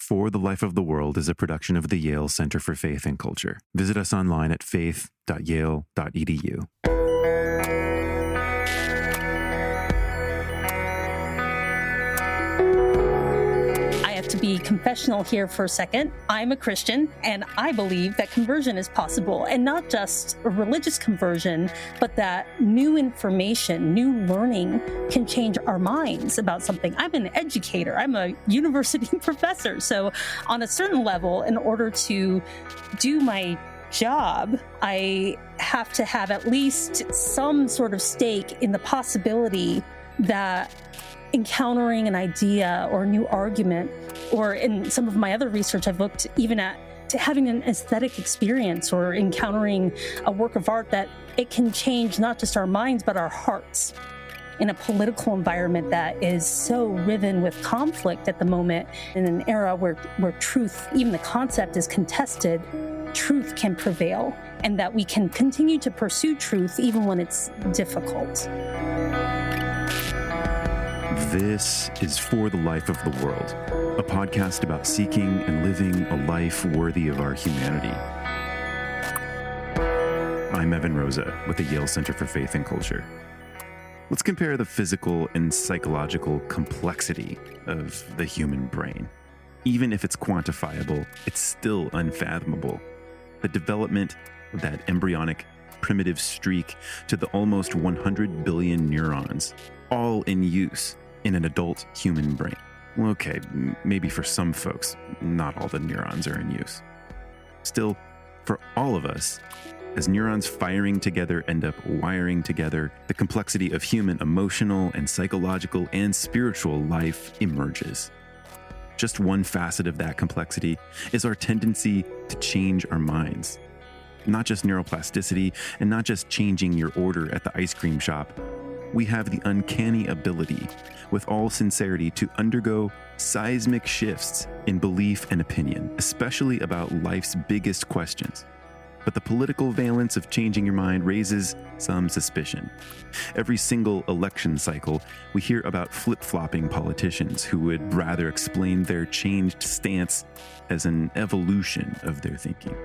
For the Life of the World is a production of the Yale Center for Faith and Culture. Visit us online at faith.yale.edu. To be confessional here for a second. I'm a Christian, and I believe that conversion is possible, and not just a religious conversion, but that new information, new learning can change our minds about something. I'm an educator. I'm a university professor. So on a certain level, in order to do my job, I have to have at least some sort of stake in the possibility that encountering an idea or a new argument, or in some of my other research, I've looked even at to having an aesthetic experience or encountering a work of art, that it can change not just our minds, but our hearts. In a political environment that is so riven with conflict at the moment, in an era where truth, even the concept, is contested, truth can prevail, and that we can continue to pursue truth even when it's difficult. This is For the Life of the World, a podcast about seeking and living a life worthy of our humanity. I'm Evan Rosa with the Yale Center for Faith and Culture. Let's compare the physical and psychological complexity of the human brain. Even if it's quantifiable, it's still unfathomable. The development of that embryonic primitive streak to the almost 100 billion neurons, all in use in an adult human brain. Well, okay, maybe for some folks, not all the neurons are in use. Still, for all of us, as neurons firing together end up wiring together, the complexity of human emotional and psychological and spiritual life emerges. Just one facet of that complexity is our tendency to change our minds. Not just neuroplasticity and not just changing your order at the ice cream shop. We have the uncanny ability, with all sincerity, to undergo seismic shifts in belief and opinion, especially about life's biggest questions. But the political valence of changing your mind raises some suspicion. Every single election cycle, we hear about flip-flopping politicians who would rather explain their changed stance as an evolution of their thinking.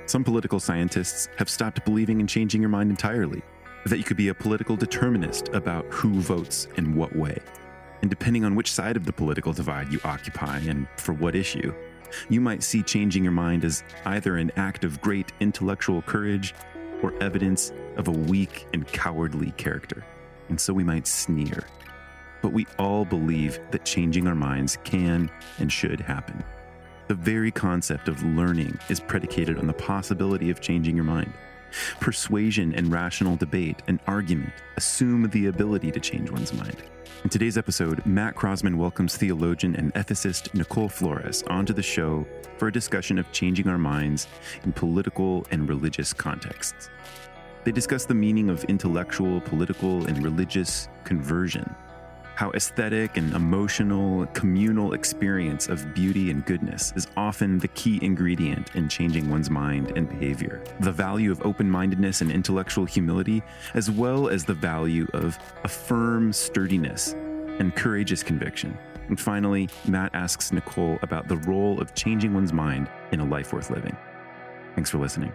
Some political scientists have stopped believing in changing your mind entirely, that you could be a political determinist about who votes in what way. And depending on which side of the political divide you occupy and for what issue, you might see changing your mind as either an act of great intellectual courage or evidence of a weak and cowardly character. And so we might sneer. But we all believe that changing our minds can and should happen. The very concept of learning is predicated on the possibility of changing your mind. Persuasion and rational debate and argument assume the ability to change one's mind. In today's episode, Matt Croasmun welcomes theologian and ethicist Nichole Flores onto the show for a discussion of changing our minds in political and religious contexts. They discuss the meaning of intellectual, political, and religious conversion, how aesthetic and emotional, communal experience of beauty and goodness is often the key ingredient in changing one's mind and behavior, the value of open-mindedness and intellectual humility, as well as the value of a firm sturdiness and courageous conviction. And finally, Matt asks Nichole about the role of changing one's mind in a life worth living. Thanks for listening.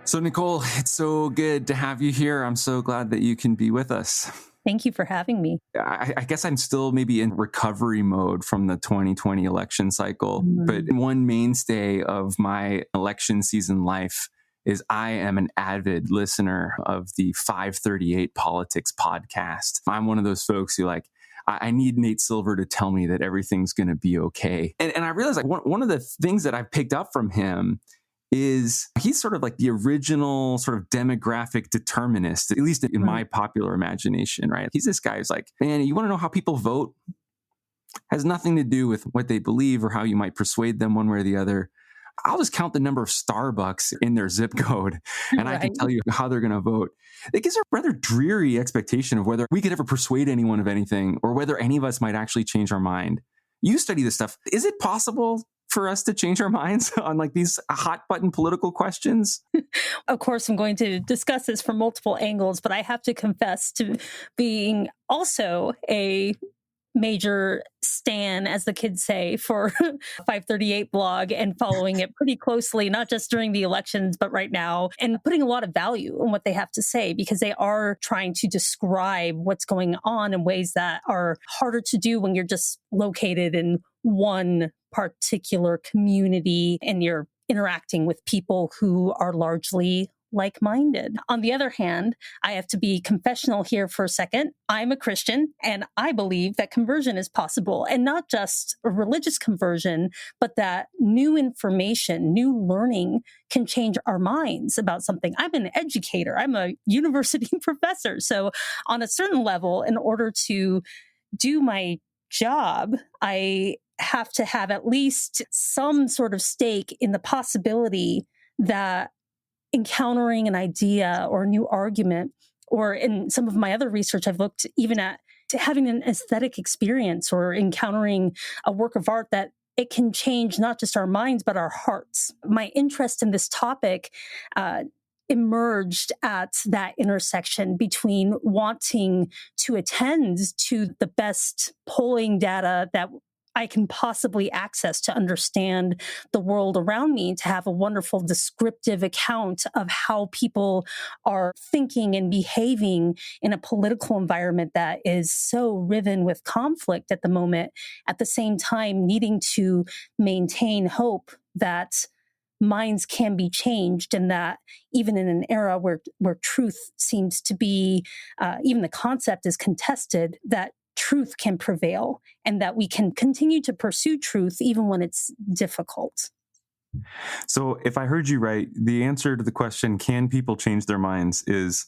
So Nichole, it's so good to have you here. I'm so glad that you can be with us. Thank you for having me. I guess I'm still maybe in recovery mode from the 2020 election cycle, but one mainstay of my election season life is I am an avid listener of the 538 Politics podcast. I'm one of those folks who I need Nate Silver to tell me that everything's going to be okay. And I realized one of the things that I've picked up from him is he's sort of like the original sort of demographic determinist, at least in my popular imagination, right? He's this guy who's like, man, you want to know how people vote? Has nothing to do with what they believe or how you might persuade them one way or the other. I'll just count the number of Starbucks in their zip code and I can tell you how they're going to vote. It gives a rather dreary expectation of whether we could ever persuade anyone of anything or whether any of us might actually change our mind. You study this stuff. Is it possible for us to change our minds on these hot button political questions? Of course, I'm going to discuss this from multiple angles, but I have to confess to being also a major stan, as the kids say, for 538 blog and following it pretty closely, not just during the elections, but right now, and putting a lot of value in what they have to say, because they are trying to describe what's going on in ways that are harder to do when you're just located in one particular community and you're interacting with people who are largely like-minded. On the other hand, I have to be confessional here for a second. I'm a Christian, and I believe that conversion is possible, and not just a religious conversion, but that new information, new learning can change our minds about something. I'm an educator. I'm a university professor. So on a certain level, in order to do my job, I have to have at least some sort of stake in the possibility that encountering an idea or a new argument, or in some of my other research, I've looked even at having an aesthetic experience or encountering a work of art, that it can change not just our minds, but our hearts. My interest in this topic emerged at that intersection between wanting to attend to the best polling data that I can possibly access to understand the world around me, to have a wonderful descriptive account of how people are thinking and behaving in a political environment that is so riven with conflict at the moment, at the same time needing to maintain hope that minds can be changed, and that even in an era where truth seems to be, even the concept is contested, that truth can prevail and that we can continue to pursue truth even when it's difficult. So if I heard you right, the answer to the question, can people change their minds, is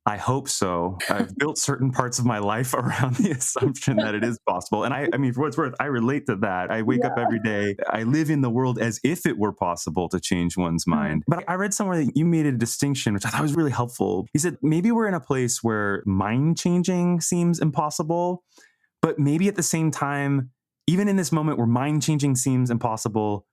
I hope so. I've built certain parts of my life around the assumption that it is possible. And I mean, for what it's worth, I relate to that. I wake up every day. I live in the world as if it were possible to change one's mind. But I read somewhere that you made a distinction, which I thought was really helpful. You said maybe we're in a place where mind changing seems impossible, but maybe at the same time, even in this moment where mind changing seems impossible,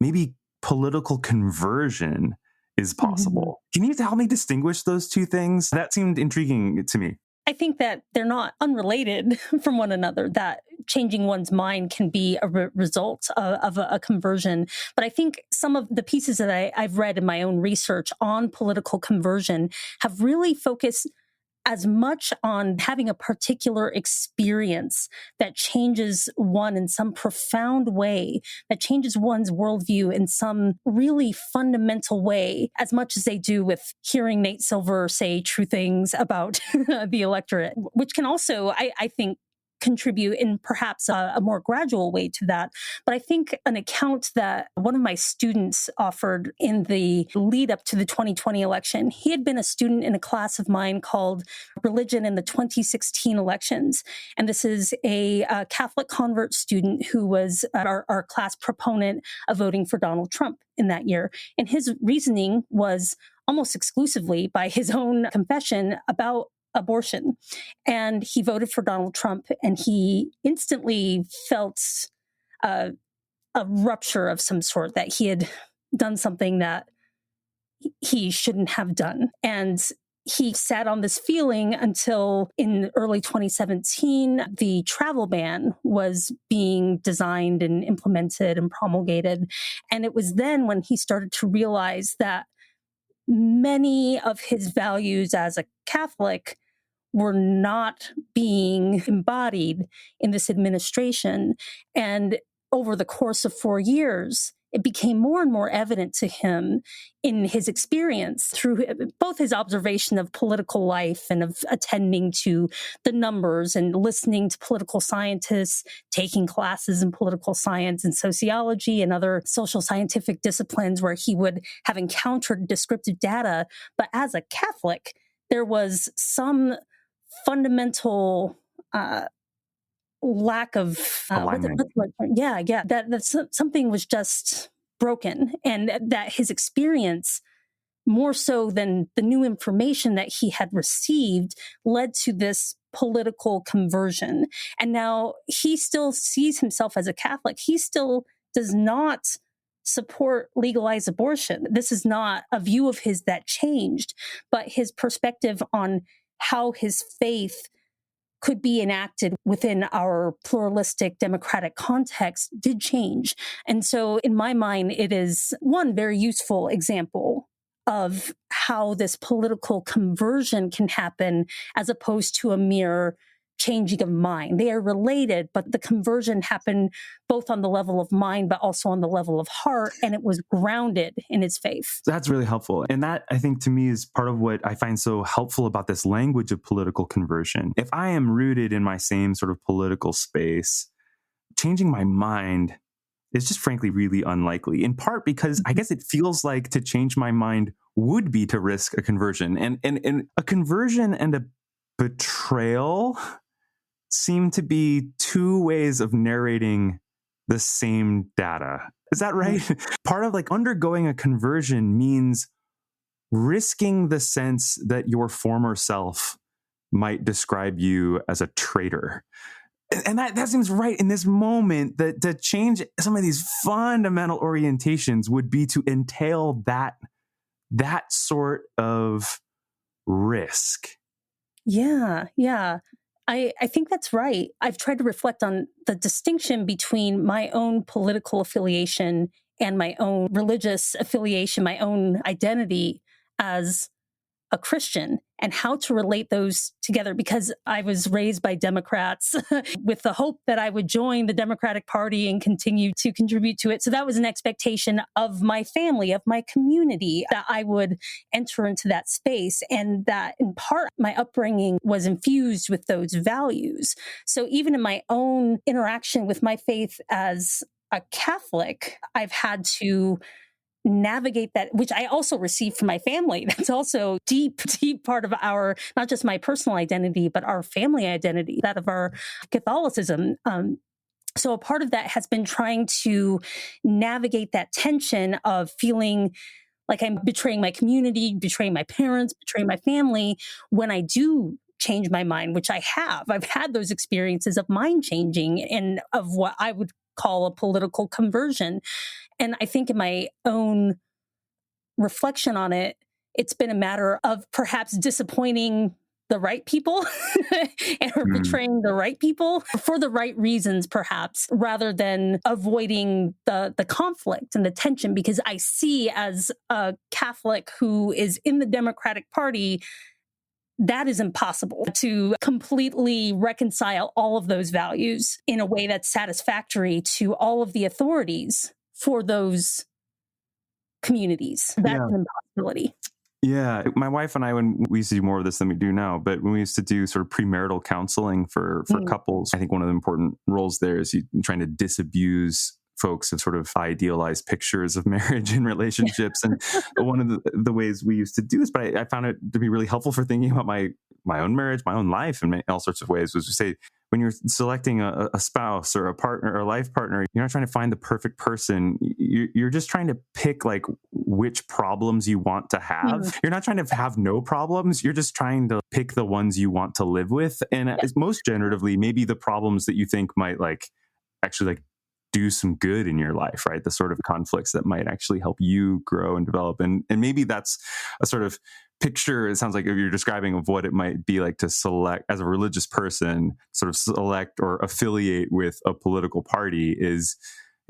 maybe political conversion is possible. Can you help me distinguish those two things? That seemed intriguing to me. I think that they're not unrelated from one another, that changing one's mind can be a result of a conversion. But I think some of the pieces that I've read in my own research on political conversion have really focused as much on having a particular experience that changes one in some profound way, that changes one's worldview in some really fundamental way, as much as they do with hearing Nate Silver say true things about the electorate, which can also, I think, contribute in perhaps a more gradual way to that. But I think an account that one of my students offered in the lead up to the 2020 election, he had been a student in a class of mine called Religion in the 2016 Elections. And this is a Catholic convert student who was our class proponent of voting for Donald Trump in that year. And his reasoning was almost exclusively, by his own confession, about abortion. And he voted for Donald Trump, and he instantly felt a rupture of some sort, that he had done something that he shouldn't have done. And he sat on this feeling until in early 2017, the travel ban was being designed and implemented and promulgated. And it was then when he started to realize that many of his values as a Catholic were not being embodied in this administration. And over the course of 4 years, it became more and more evident to him in his experience through both his observation of political life and of attending to the numbers and listening to political scientists, taking classes in political science and sociology and other social scientific disciplines where he would have encountered descriptive data. But as a Catholic, there was some fundamental lack of alignment. That something was just broken, and that his experience, more so than the new information that he had received, led to this political conversion. And now he still sees himself as a Catholic. He still does not support legalized abortion. This is not a view of his that changed, but his perspective on how his faith could be enacted within our pluralistic democratic context did change. And so in my mind, it is one very useful example of how this political conversion can happen as opposed to a mere changing of mind. They are related, but the conversion happened both on the level of mind, but also on the level of heart, and it was grounded in his faith. That's really helpful. And that, I think, to me is part of what I find so helpful about this language of political conversion. If I am rooted in my same sort of political space, changing my mind is just frankly really unlikely, in part because I guess it feels like to change my mind would be to risk a conversion. And a conversion and a betrayal seem to be two ways of narrating the same data. Is that right? Part of like undergoing a conversion means risking the sense that your former self might describe you as a traitor. And that seems right in this moment, that to change some of these fundamental orientations would be to entail that sort of risk. Yeah. I think that's right. I've tried to reflect on the distinction between my own political affiliation and my own religious affiliation, my own identity as a Christian, and how to relate those together, because I was raised by Democrats with the hope that I would join the Democratic Party and continue to contribute to it. So that was an expectation of my family, of my community, that I would enter into that space, and that in part my upbringing was infused with those values. So even in my own interaction with my faith as a Catholic, I've had to navigate that, which I also received from my family. That's also deep part of our, not just my personal identity, but our family identity, that of our Catholicism. So a part of that has been trying to navigate that tension of feeling like I'm betraying my community, betraying my parents, betraying my family when I do change my mind, which I have. I've had those experiences of mind changing and of what I would call a political conversion. And I think in my own reflection on it, it's been a matter of perhaps disappointing the right people or betraying the right people for the right reasons, perhaps, rather than avoiding the conflict and the tension. Because I see, as a Catholic who is in the Democratic Party, that is impossible to completely reconcile all of those values in a way that's satisfactory to all of the authorities for those communities. That's an impossibility. Yeah. My wife and I, when we used to do more of this than we do now, but when we used to do sort of premarital counseling for couples, I think one of the important roles there is trying to disabuse folks of sort of idealized pictures of marriage and relationships. And one of the ways we used to do this, but I found it to be really helpful for thinking about my own marriage, my own life in all sorts of ways, was to say, when you're selecting a spouse or a partner or a life partner, you're not trying to find the perfect person. You're just trying to pick like which problems you want to have. You're not trying to have no problems. You're just trying to pick the ones you want to live with. And most generatively, maybe the problems that you think might like actually like do some good in your life, right? The sort of conflicts that might actually help you grow and develop. And maybe that's a sort of picture, it sounds like, if you're describing, of what it might be like to select, as a religious person, sort of select or affiliate with a political party, is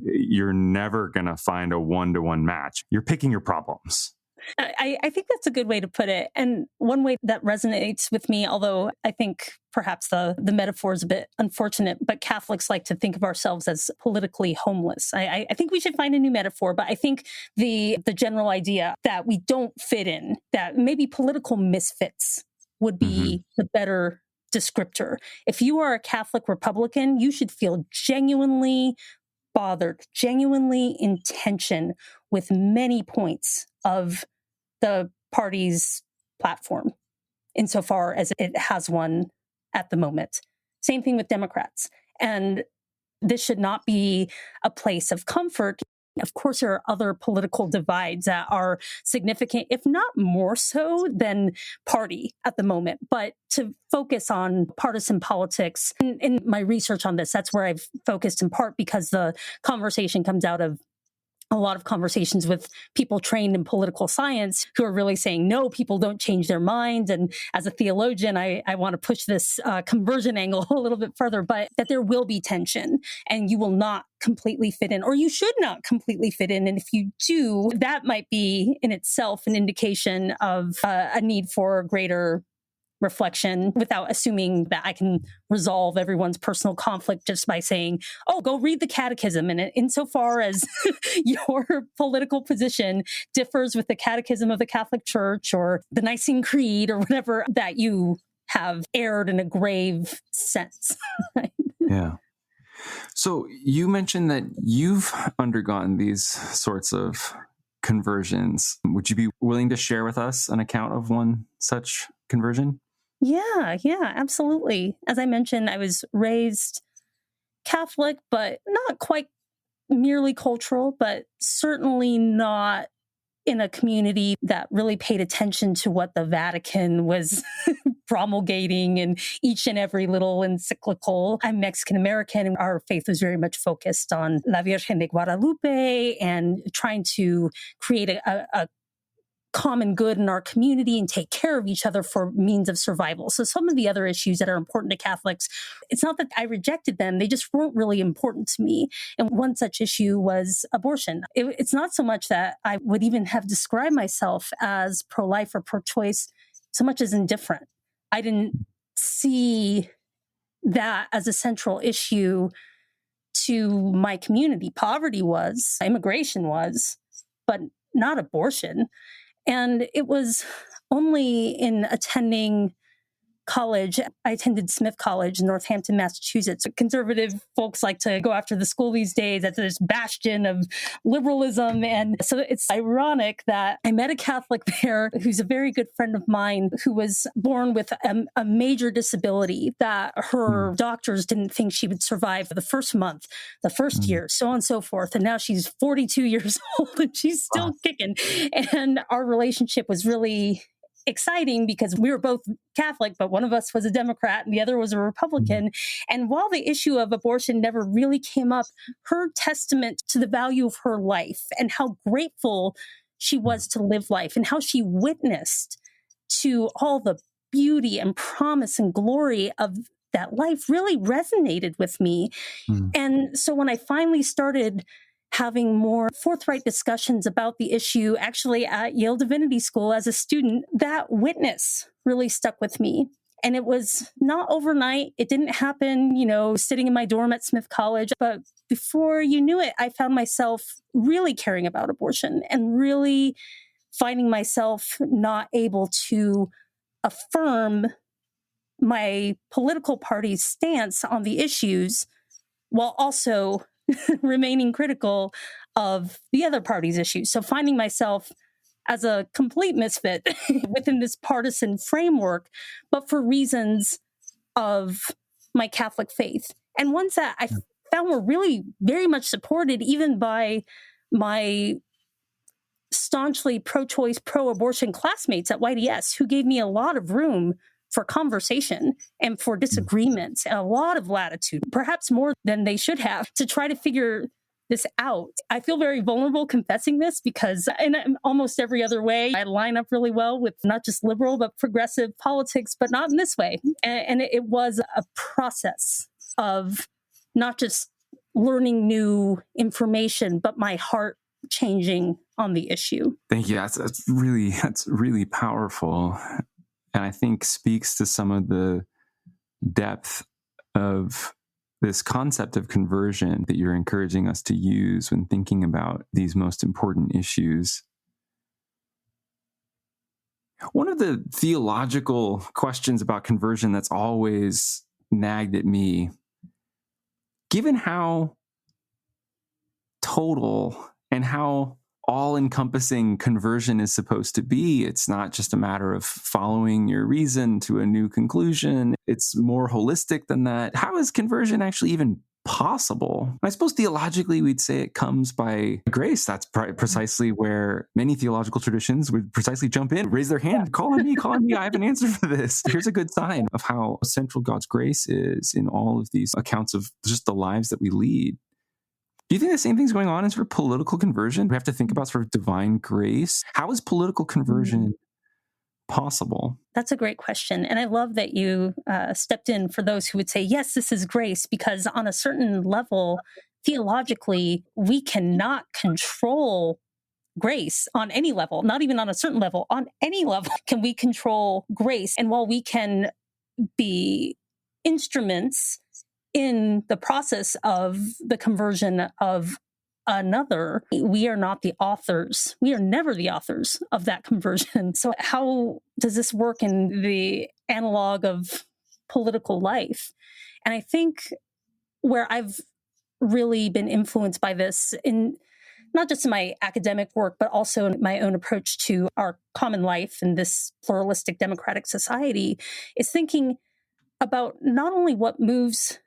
you're never going to find a one-to-one match. You're picking your problems. I think that's a good way to put it. And one way that resonates with me, although I think perhaps the metaphor is a bit unfortunate, but Catholics like to think of ourselves as politically homeless. I think we should find a new metaphor, but I think the general idea that we don't fit in, that maybe political misfits would be the better descriptor. If you are a Catholic Republican, you should feel genuinely bothered, genuinely in tension with many points of the party's platform, insofar as it has one at the moment. Same thing with Democrats. And this should not be a place of comfort. Of course, there are other political divides that are significant, if not more so than party at the moment. But to focus on partisan politics, in my research on this, that's where I've focused in part because the conversation comes out of a lot of conversations with people trained in political science who are really saying, no, people don't change their minds. And as a theologian, I want to push this conversion angle a little bit further, but that there will be tension and you will not completely fit in, or you should not completely fit in. And if you do, that might be in itself an indication of a need for greater reflection, without assuming that I can resolve everyone's personal conflict just by saying, oh, go read the catechism. And insofar as your political position differs with the catechism of the Catholic Church or the Nicene Creed or whatever, that you have erred in a grave sense. Yeah. So you mentioned that you've undergone these sorts of conversions. Would you be willing to share with us an account of one such conversion? Yeah, absolutely. As I mentioned, I was raised Catholic, but not quite merely cultural, but certainly not in a community that really paid attention to what the Vatican was promulgating in each and every little encyclical. I'm Mexican American, and our faith was very much focused on La Virgen de Guadalupe and trying to create a common good in our community and take care of each other for means of survival. So some of the other issues that are important to Catholics, it's not that I rejected them, they just weren't really important to me. And one such issue was abortion. It's not so much that I would even have described myself as pro-life or pro-choice, so much as indifferent. I didn't see that as a central issue to my community. Poverty was, immigration was, but not abortion. And it was only in attending college. I attended Smith College in Northampton, Massachusetts. Conservative folks like to go after the school these days as this bastion of liberalism. And so it's ironic that I met a Catholic there who's a very good friend of mine who was born with a major disability that her doctors didn't think she would survive the first month, the first year, so on and so forth. And now she's 42 years old and she's still kicking. And our relationship was really exciting because we were both Catholic, but one of us was a Democrat and the other was a Republican. And while the issue of abortion never really came up, her testament to the value of her life and how grateful she was to live life and how she witnessed to all the beauty and promise and glory of that life really resonated with me. And so when I finally started having more forthright discussions about the issue, actually at Yale Divinity School as a student, that witness really stuck with me. And it was not overnight. It didn't happen, sitting in my dorm at Smith College. But before you knew it, I found myself really caring about abortion and really finding myself not able to affirm my political party's stance on the issues while also remaining critical of the other party's issues. So finding myself as a complete misfit within this partisan framework, but for reasons of my Catholic faith. And ones that I found were really very much supported even by my staunchly pro-choice, pro-abortion classmates at YDS, who gave me a lot of room for conversation and for disagreements and a lot of latitude, perhaps more than they should have, to try to figure this out. I feel very vulnerable confessing this because in almost every other way, I line up really well with not just liberal, but progressive politics, but not in this way. And it was a process of not just learning new information, but my heart changing on the issue. Thank you. That's really powerful. And I think speaks to some of the depth of this concept of conversion that you're encouraging us to use when thinking about these most important issues. One of the theological questions about conversion that's always nagged at me, given how total and how all-encompassing conversion is supposed to be. It's not just a matter of following your reason to a new conclusion. It's more holistic than that. How is conversion actually even possible? I suppose theologically we'd say it comes by grace. That's precisely where many theological traditions would precisely jump in, raise their hand, call on me, I have an answer for this. Here's a good sign of how central God's grace is in all of these accounts of just the lives that we lead. Do you think the same thing's going on in sort of political conversion? We have to think about sort of divine grace. How is political conversion possible? That's a great question. And I love that you stepped in for those who would say, yes, this is grace, because on a certain level, theologically, we cannot control grace on any level, not even on a certain level. On any level can we control grace. And while we can be instruments in the process of the conversion of another, we are not the authors. We are never the authors of that conversion. So how does this work in the analog of political life? And I think where I've really been influenced by this, in not just in my academic work, but also in my own approach to our common life in this pluralistic democratic society, is thinking about not only what moves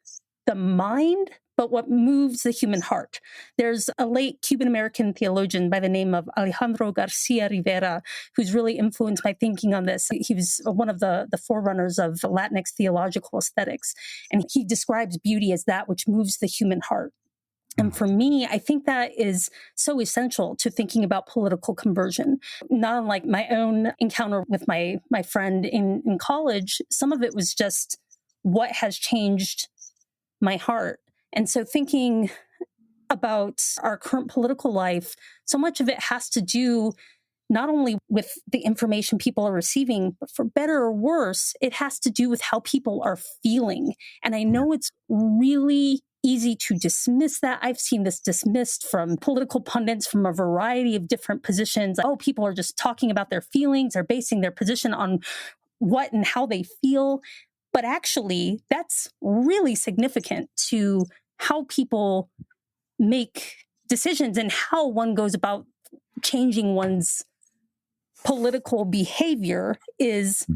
the mind, but what moves the human heart. There's a late Cuban-American theologian by the name of Alejandro Garcia Rivera, who's really influenced my thinking on this. He was one of the forerunners of Latinx theological aesthetics, and he describes beauty as that which moves the human heart. And for me, I think that is so essential to thinking about political conversion. Not unlike my own encounter with my friend in college, some of it was just what has changed my heart. And so thinking about our current political life, so much of it has to do not only with the information people are receiving, but for better or worse, it has to do with how people are feeling. And I know it's really easy to dismiss that. I've seen this dismissed from political pundits from a variety of different positions. Oh, people are just talking about their feelings, they're basing their position on what and how they feel. But actually, that's really significant to how people make decisions and how one goes about changing one's political behavior is,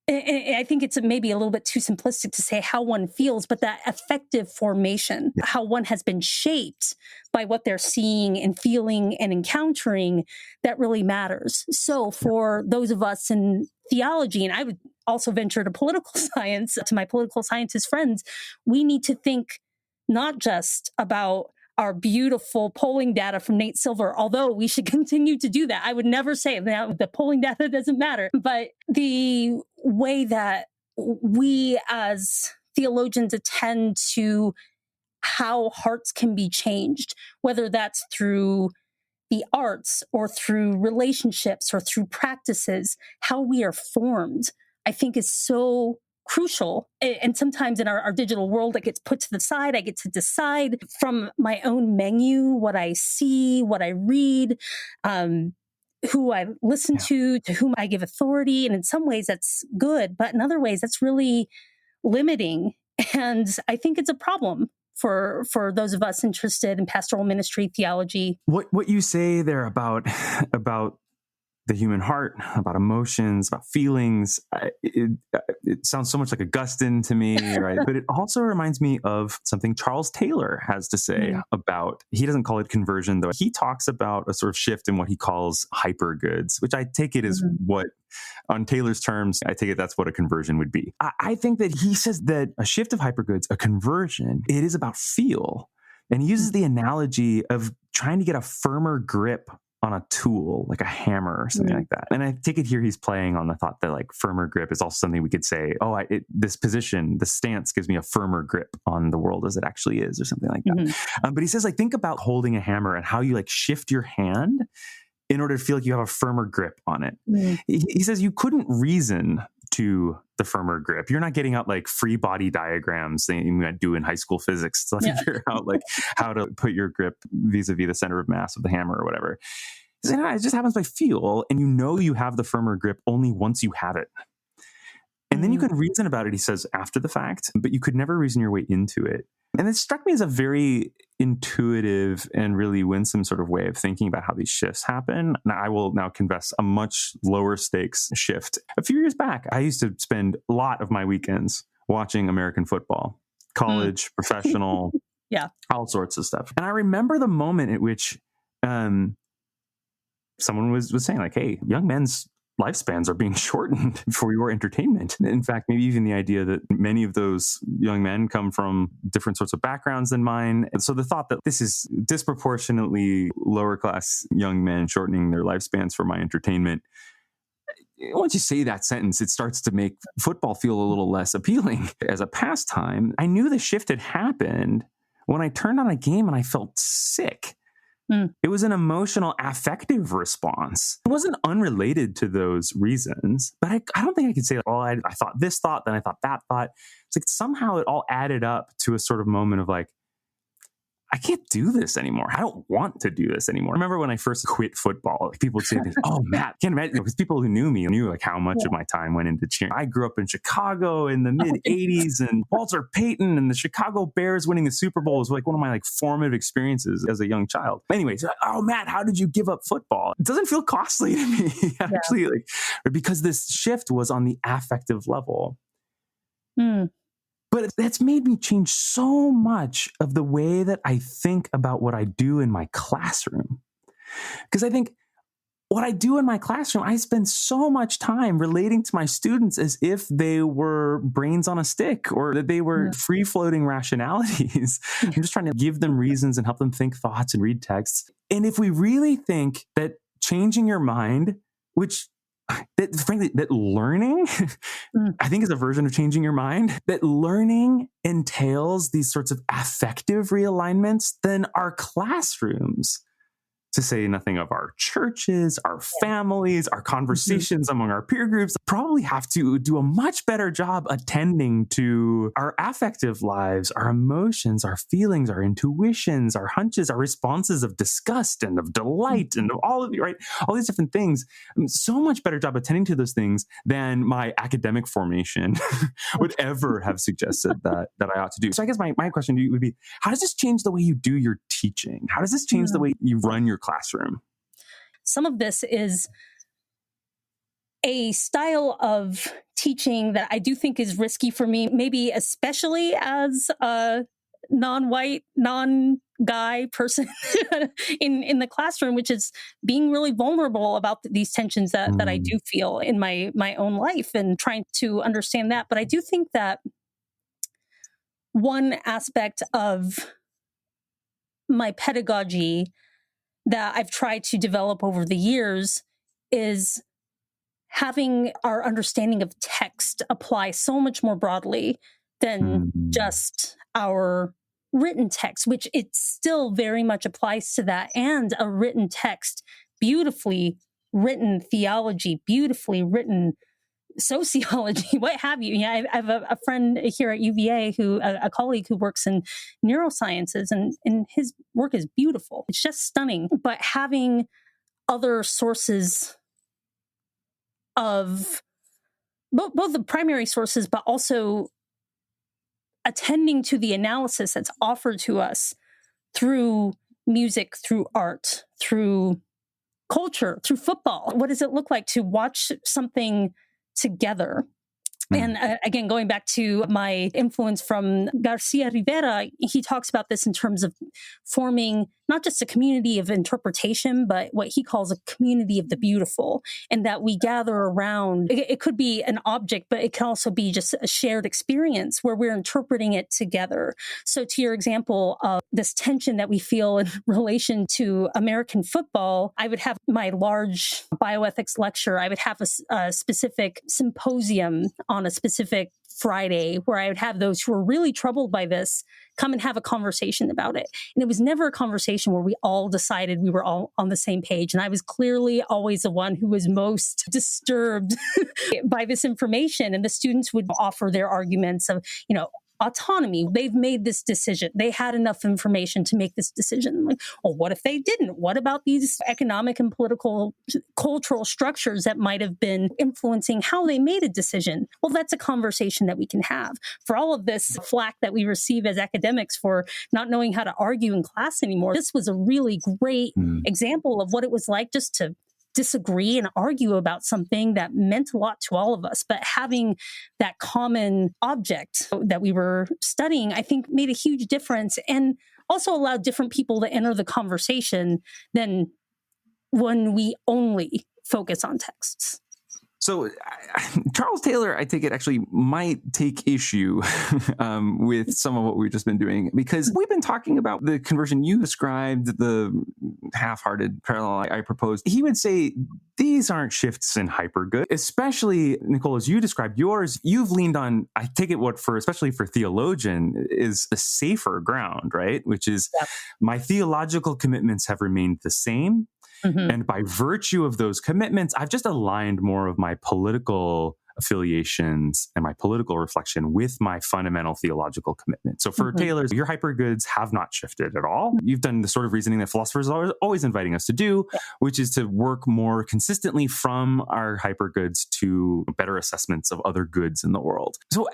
I think it's maybe a little bit too simplistic to say how one feels, but that affective formation, how one has been shaped by what they're seeing and feeling and encountering, that really matters. So for those of us in theology, and I would also venture to political science, to my political scientist friends, we need to think not just about our beautiful polling data from Nate Silver, although we should continue to do that. I would never say that the polling data doesn't matter, but the way that we as theologians attend to how hearts can be changed, whether that's through the arts or through relationships or through practices, how we are formed, I think is so crucial. And sometimes in our digital world, it gets put to the side. I get to decide from my own menu what I see, what I read, who I listen to whom I give authority. And in some ways that's good, but in other ways that's really limiting. And I think it's a problem for those of us interested in pastoral ministry, theology. What you say there about the human heart, about emotions, about feelings, it sounds so much like Augustine to me, right? But it also reminds me of something Charles Taylor has to say about, he doesn't call it conversion, though. He talks about a sort of shift in what he calls hypergoods, which I take it is what, on Taylor's terms, I take it that's what a conversion would be. I think that he says that a shift of hypergoods, a conversion, it is about feel. And he uses the analogy of trying to get a firmer grip on a tool, like a hammer or something like that. And I take it here he's playing on the thought that like firmer grip is also something we could say, oh, this position, the stance gives me a firmer grip on the world as it actually is, or something like that. But he says, like, think about holding a hammer and how you like shift your hand in order to feel like you have a firmer grip on it. He says you couldn't reason to the firmer grip. You're not getting out like free body diagrams that you might do in high school physics to figure out like how to put your grip vis-a-vis the center of mass of the hammer or whatever. So, it just happens by feel, and you have the firmer grip only once you have it. And then you can reason about it, he says, after the fact, but you could never reason your way into it. And it struck me as a very intuitive and really winsome sort of way of thinking about how these shifts happen. And I will now confess a much lower stakes shift. A few years back, I used to spend a lot of my weekends watching American football, college, professional, all sorts of stuff. And I remember the moment at which someone was saying like, hey, young men's lifespans are being shortened for your entertainment. In fact, maybe even the idea that many of those young men come from different sorts of backgrounds than mine. And so the thought that this is disproportionately lower class young men shortening their lifespans for my entertainment, once you say that sentence, it starts to make football feel a little less appealing as a pastime. I knew the shift had happened when I turned on a game and I felt sick. It was an emotional, affective response. It wasn't unrelated to those reasons, but I don't think I could say, oh, I thought this thought, then I thought that thought. It's like somehow it all added up to a sort of moment of like, I can't do this anymore. I don't want to do this anymore. I remember when I first quit football, like people would say, oh, Matt, can't imagine, because people who knew me knew like how much of my time went into cheering. I grew up in Chicago in the mid 80s, and Walter Payton and the Chicago Bears winning the Super Bowl was like one of my like formative experiences as a young child. Anyways, oh, Matt, how did you give up football? It doesn't feel costly to me, actually, like, because this shift was on the affective level. But that's made me change so much of the way that I think about what I do in my classroom. Because I think what I do in my classroom, I spend so much time relating to my students as if they were brains on a stick or that they were free-floating rationalities. I'm just trying to give them reasons and help them think thoughts and read texts. And if we really think that changing your mind, frankly, that learning, I think is a version of changing your mind, that learning entails these sorts of affective realignments, then our classrooms, to say nothing of our churches, our families, our conversations among our peer groups, probably have to do a much better job attending to our affective lives, our emotions, our feelings, our intuitions, our hunches, our responses of disgust and of delight and of all of you, right? All these different things. So much better job attending to those things than my academic formation would ever have suggested that I ought to do. So I guess my question to you would be, how does this change the way you do your teaching? How does this change the way you run your classroom? Some of this is a style of teaching that I do think is risky for me, maybe especially as a non-white, non-guy person in the classroom, which is being really vulnerable about these tensions that I do feel in my own life and trying to understand that. But I do think that one aspect of my pedagogy that I've tried to develop over the years is having our understanding of text apply so much more broadly than just our written text, which it still very much applies to that. And a written text, beautifully written theology, beautifully written sociology, what have you. Yeah, I have a friend here at UVA a colleague who works in neurosciences, and his work is beautiful. It's just stunning. But having other sources of both the primary sources, but also attending to the analysis that's offered to us through music, through art, through culture, through football. What does it look like to watch something together? And again, going back to my influence from Garcia Rivera, he talks about this in terms of forming not just a community of interpretation, but what he calls a community of the beautiful, and that we gather around. It could be an object, but it can also be just a shared experience where we're interpreting it together. So to your example of this tension that we feel in relation to American football, I would have my large bioethics lecture. I would have a specific symposium on a specific Friday where I would have those who were really troubled by this come and have a conversation about it. And it was never a conversation where we all decided we were all on the same page. And I was clearly always the one who was most disturbed by this information. And the students would offer their arguments of, autonomy. They've made this decision. They had enough information to make this decision. Like, well, what if they didn't? What about these economic and political, cultural structures that might have been influencing how they made a decision? Well, that's a conversation that we can have. For all of this flack that we receive as academics for not knowing how to argue in class anymore, this was a really great example of what it was like just to disagree and argue about something that meant a lot to all of us. But having that common object that we were studying, I think made a huge difference and also allowed different people to enter the conversation than when we only focus on texts. So Charles Taylor, I take it, actually might take issue with some of what we've just been doing, because we've been talking about the conversion you described, the half-hearted parallel I proposed. He would say these aren't shifts in hypergood, especially, Nichole, as you described yours, you've leaned on, I take it especially for theologian, is a safer ground, right? Which is my theological commitments have remained the same. Mm-hmm. And by virtue of those commitments, I've just aligned more of my political affiliations and my political reflection with my fundamental theological commitment. So for Taylor, your hypergoods have not shifted at all. You've done the sort of reasoning that philosophers are always inviting us to do, which is to work more consistently from our hypergoods to better assessments of other goods in the world. So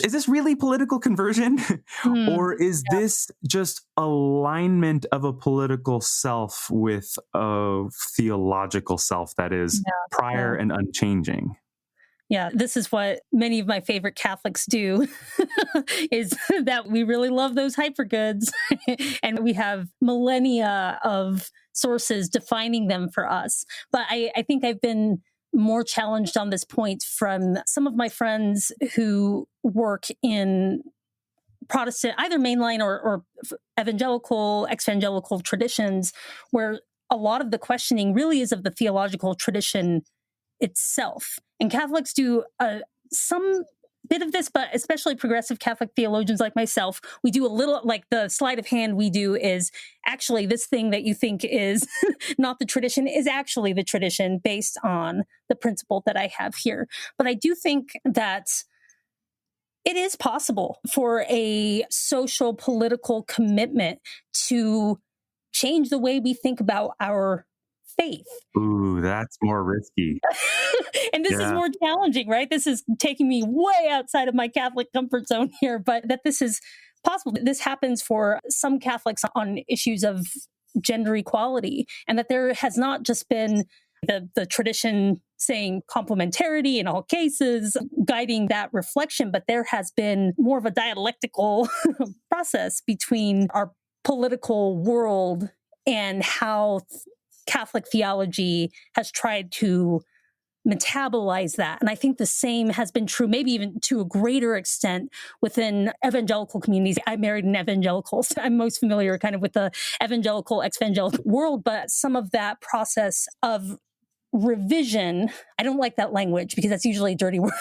is this really political conversion? Or is this just alignment of a political self with a theological self that is prior and unchanging? Yeah, this is what many of my favorite Catholics do, is that we really love those hypergoods. And we have millennia of sources defining them for us. But I think I've been more challenged on this point from some of my friends who work in Protestant, either mainline or evangelical, ex-evangelical traditions, where a lot of the questioning really is of the theological tradition itself. And Catholics do some bit of this, but especially progressive Catholic theologians like myself, we do a little, like the sleight of hand we do is actually this thing that you think is not the tradition is actually the tradition based on the principle that I have here. But I do think that it is possible for a social political commitment to change the way we think about our faith. Ooh, that's more risky. And this is more challenging, right? This is taking me way outside of my Catholic comfort zone here, but that this is possible. This happens for some Catholics on issues of gender equality, and that there has not just been the tradition saying complementarity in all cases, guiding that reflection, but there has been more of a dialectical process between our political world and how Catholic theology has tried to metabolize that. And I think the same has been true, maybe even to a greater extent, within evangelical communities. I married an evangelical, so I'm most familiar kind of with the evangelical, ex-evangelical world, but some of that process of revision, I don't like that language because that's usually a dirty word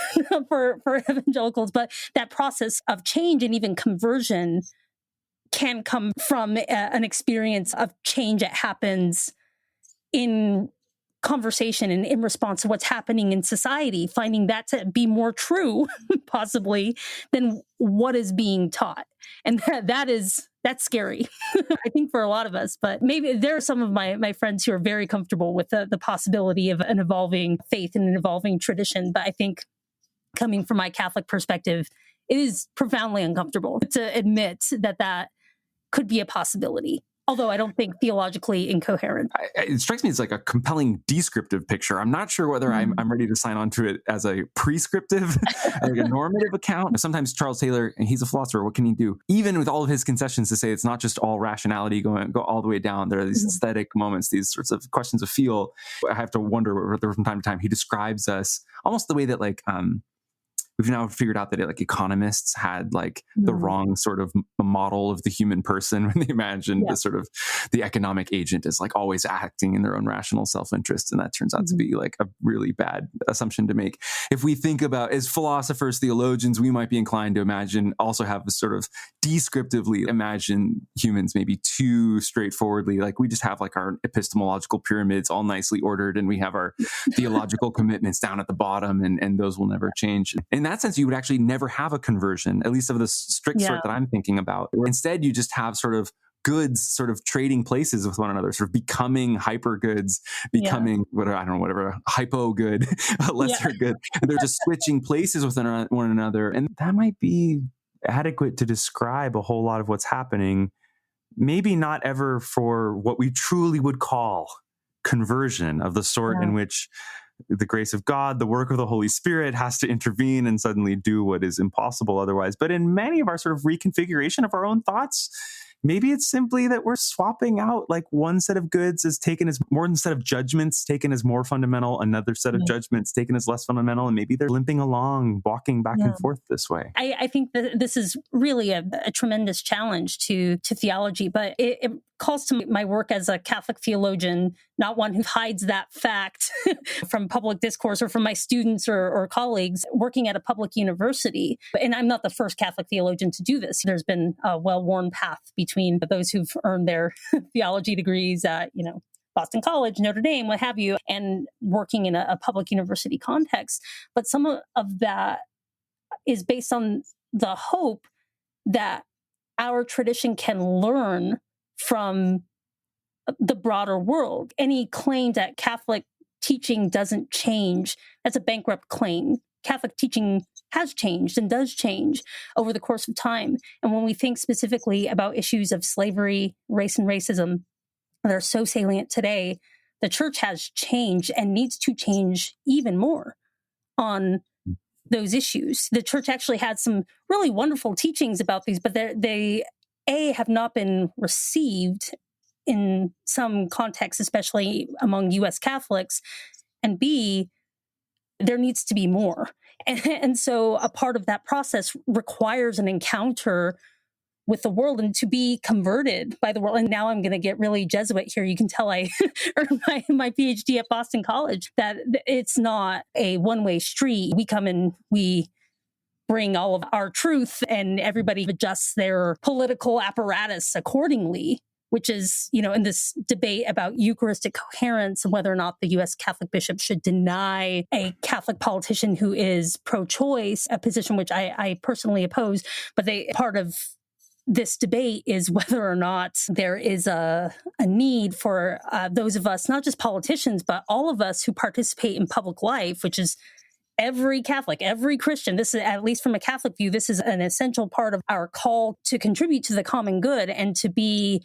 for evangelicals, but that process of change and even conversion can come from an experience of change that happens in conversation and in response to what's happening in society, finding that to be more true, possibly, than what is being taught. And that's scary, I think, for a lot of us. But maybe there are some of my friends who are very comfortable with the possibility of an evolving faith and an evolving tradition. But I think, coming from my Catholic perspective, it is profoundly uncomfortable to admit that could be a possibility. Although I don't think theologically incoherent. It strikes me as like a compelling descriptive picture. I'm not sure whether I'm ready to sign on to it as a prescriptive, like a normative account. Sometimes Charles Taylor, and he's a philosopher, what can he do? Even with all of his concessions to say it's not just all rationality go all the way down. There are these aesthetic moments, these sorts of questions of feel. I have to wonder from time to time. He describes us almost the way that we've now figured out that like economists had like the wrong sort of model of the human person when they imagined the sort of the economic agent as like always acting in their own rational self-interest. And that turns out to be like a really bad assumption to make. If we think about, as philosophers, theologians, we might be inclined to also have a sort of descriptively imagine humans maybe too straightforwardly. Like we just have like our epistemological pyramids all nicely ordered, and we have our theological commitments down at the bottom, and those will never change. In that sense, you would actually never have a conversion, at least of the strict sort that I'm thinking about. Instead, you just have sort of goods sort of trading places with one another, sort of becoming hyper goods, becoming whatever, hypo good, lesser good. And they're just switching places with one another. And that might be adequate to describe a whole lot of what's happening, maybe not ever for what we truly would call conversion of the sort in which the grace of God, the work of the Holy Spirit has to intervene and suddenly do what is impossible otherwise. But in many of our sort of reconfiguration of our own thoughts maybe it's simply that we're swapping out like one set of goods is taken as one set of judgments taken as more fundamental, another set of judgments taken as less fundamental, and maybe they're limping along, walking back and forth this way. I think that this is really a tremendous challenge to theology, but it calls to my work as a Catholic theologian, not one who hides that fact from public discourse or from my students or colleagues working at a public university. And I'm not the first Catholic theologian to do this. There's been a well-worn path between those who've earned their theology degrees at, Boston College, Notre Dame, what have you, and working in a public university context. But some of that is based on the hope that our tradition can learn from the broader world. Any claim that Catholic teaching doesn't change, that's a bankrupt claim. Catholic teaching has changed and does change over the course of time. And when we think specifically about issues of slavery, race, and racism that are so salient today, the church has changed and needs to change even more on those issues. The church actually had some really wonderful teachings about these, but they have not been received in some contexts, especially among U.S. Catholics, and B, there needs to be more. And so a part of that process requires an encounter with the world and to be converted by the world. And now I'm going to get really Jesuit here. You can tell I earned my PhD at Boston College, that it's not a one-way street. We come and we bring all of our truth and everybody adjusts their political apparatus accordingly, which is, in this debate about Eucharistic coherence and whether or not the U.S. Catholic bishop should deny a Catholic politician who is pro-choice, a position which I personally oppose. But part of this debate is whether or not there is a need for those of us, not just politicians, but all of us who participate in public life, which is every Catholic, every Christian. This is, at least from a Catholic view, this is an essential part of our call to contribute to the common good and to be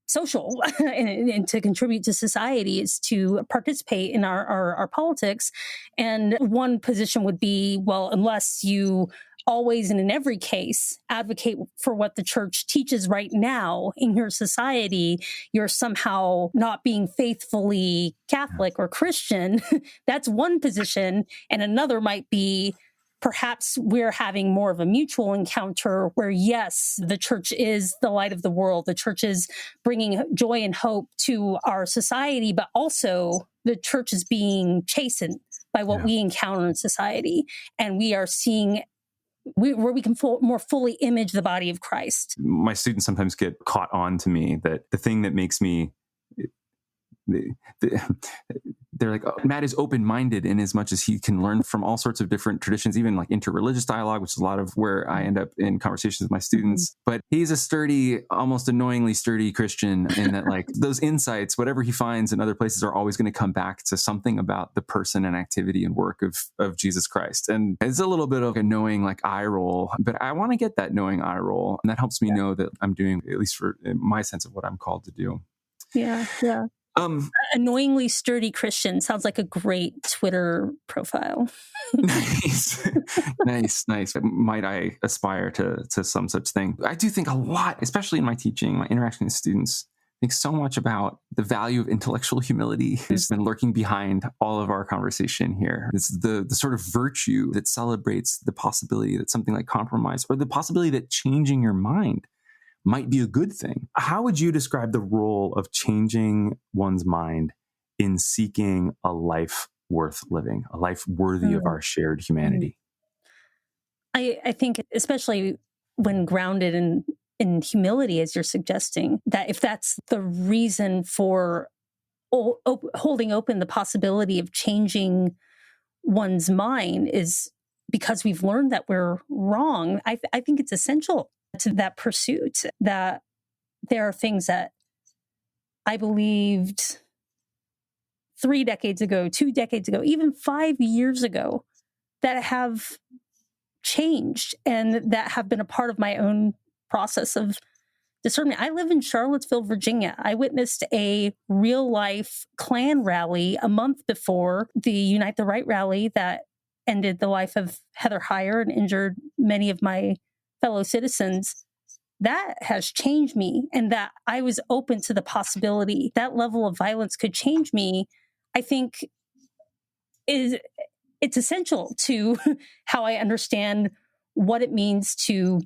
social and to contribute to society, is to participate in our politics. And one position would be, well, unless you always and in every case advocate for what the church teaches right now in your society, you're somehow not being faithfully Catholic or Christian. That's one position. And another might be, perhaps we're having more of a mutual encounter where, yes, the church is the light of the world. The church is bringing joy and hope to our society, but also the church is being chastened by what we encounter in society. And we are seeing where we can more fully image the body of Christ. My students sometimes get caught on to me that the thing that makes me, they're like, Matt is open-minded in as much as he can learn from all sorts of different traditions, even like interreligious dialogue, which is a lot of where I end up in conversations with my students. But he's a sturdy, almost annoyingly sturdy Christian in that, like, those insights, whatever he finds in other places, are always going to come back to something about the person and activity and work of Jesus Christ. And it's a little bit of a knowing, like, eye roll, but I want to get that knowing eye roll. And that helps me know that I'm doing, at least for my sense of what I'm called to do. Yeah. Annoyingly sturdy Christian sounds like a great Twitter profile. Nice. Might I aspire to some such thing? I do think a lot, especially in my teaching, my interaction with students, I think so much about the value of intellectual humility has been lurking behind all of our conversation here. It's the sort of virtue that celebrates the possibility that something like compromise, or the possibility that changing your mind, might be a good thing. How would you describe the role of changing one's mind in seeking a life worth living, a life worthy of our shared humanity? I think, especially when grounded in humility, as you're suggesting, that if that's the reason for holding open the possibility of changing one's mind is because we've learned that we're wrong, I think it's essential to that pursuit, that there are things that I believed 3 decades ago, 2 decades ago, even 5 years ago, that have changed and that have been a part of my own process of discernment. I live in Charlottesville, Virginia. I witnessed a real life Klan rally a month before the Unite the Right rally that ended the life of Heather Heyer and injured many of my fellow citizens. that has changed me, and that I was open to the possibility that level of violence could change me, I think it's essential to how I understand what it means to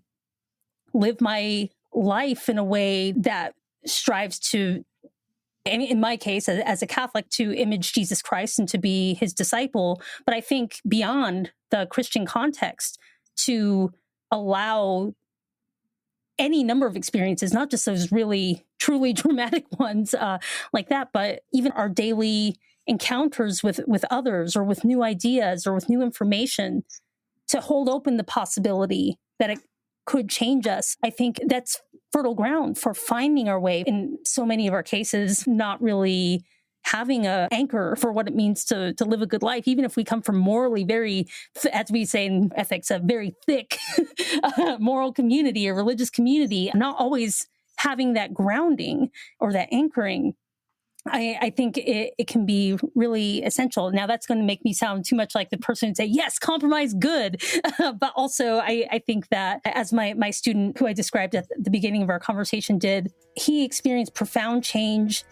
live my life in a way that strives to, in my case, as a Catholic, to image Jesus Christ and to be his disciple. But I think beyond the Christian context, to allow any number of experiences, not just those really, truly dramatic ones like that, but even our daily encounters with others, or with new ideas, or with new information, to hold open the possibility that it could change us. I think that's fertile ground for finding our way in so many of our cases, not really having an anchor for what it means to live a good life, even if we come from morally very, as we say in ethics, a very thick moral community or religious community, not always having that grounding or that anchoring. I think it can be really essential. Now, that's going to make me sound too much like the person who'd say, yes, compromise, good. But also, I think that, as my student who I described at the beginning of our conversation did, he experienced profound change.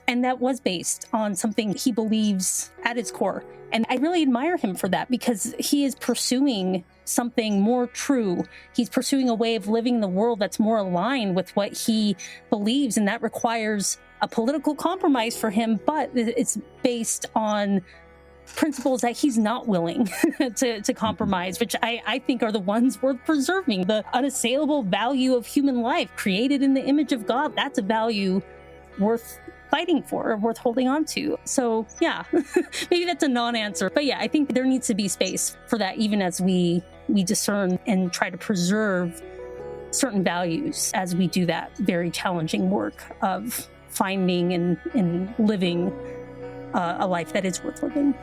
And that was based on something he believes at its core. And I really admire him for that, because he is pursuing something more true. He's pursuing a way of living in the world that's more aligned with what he believes. And that requires a political compromise for him, but it's based on principles that he's not willing to compromise, which I think are the ones worth preserving. The unassailable value of human life created in the image of God, that's a value worth fighting for, or worth holding on to. So yeah, maybe that's a non-answer, but yeah, I think there needs to be space for that, even as we discern and try to preserve certain values as we do that very challenging work of finding and living a life that is worth living.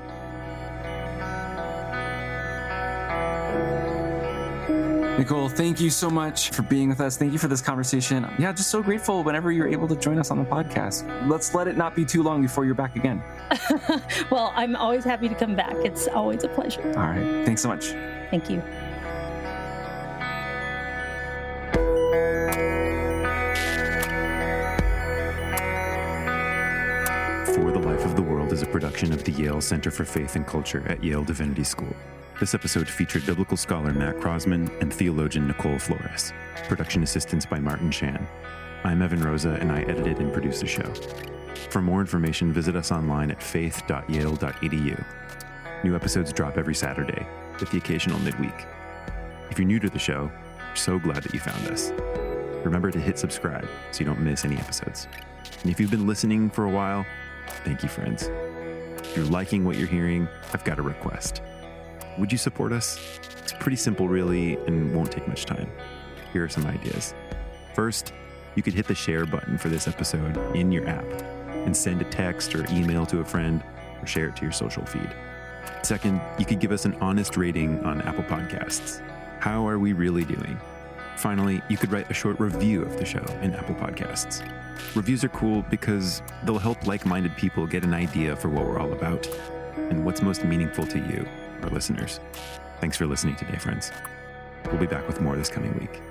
Nichole, thank you so much for being with us. Thank you for this conversation. Yeah, just so grateful whenever you're able to join us on the podcast. Let's let it not be too long before you're back again. Well, I'm always happy to come back. It's always a pleasure. All right. Thanks so much. Thank you. For the Life of the World is a production of the Yale Center for Faith and Culture at Yale Divinity School. This episode featured biblical scholar Matt Croasmun and theologian Nichole Flores. Production assistance by Martin Chan. I'm Evan Rosa, and I edited and produced the show. For more information, visit us online at faith.yale.edu. New episodes drop every Saturday, with the occasional midweek. If you're new to the show, we're so glad that you found us. Remember to hit subscribe so you don't miss any episodes. And if you've been listening for a while, thank you, friends. If you're liking what you're hearing, I've got a request. Would you support us? It's pretty simple, really, and won't take much time. Here are some ideas. First, you could hit the share button for this episode in your app and send a text or email to a friend, or share it to your social feed. Second, you could give us an honest rating on Apple Podcasts. How are we really doing? Finally, you could write a short review of the show in Apple Podcasts. Reviews are cool because they'll help like-minded people get an idea for what we're all about and what's most meaningful to you, our listeners. Thanks for listening today, friends. We'll be back with more this coming week.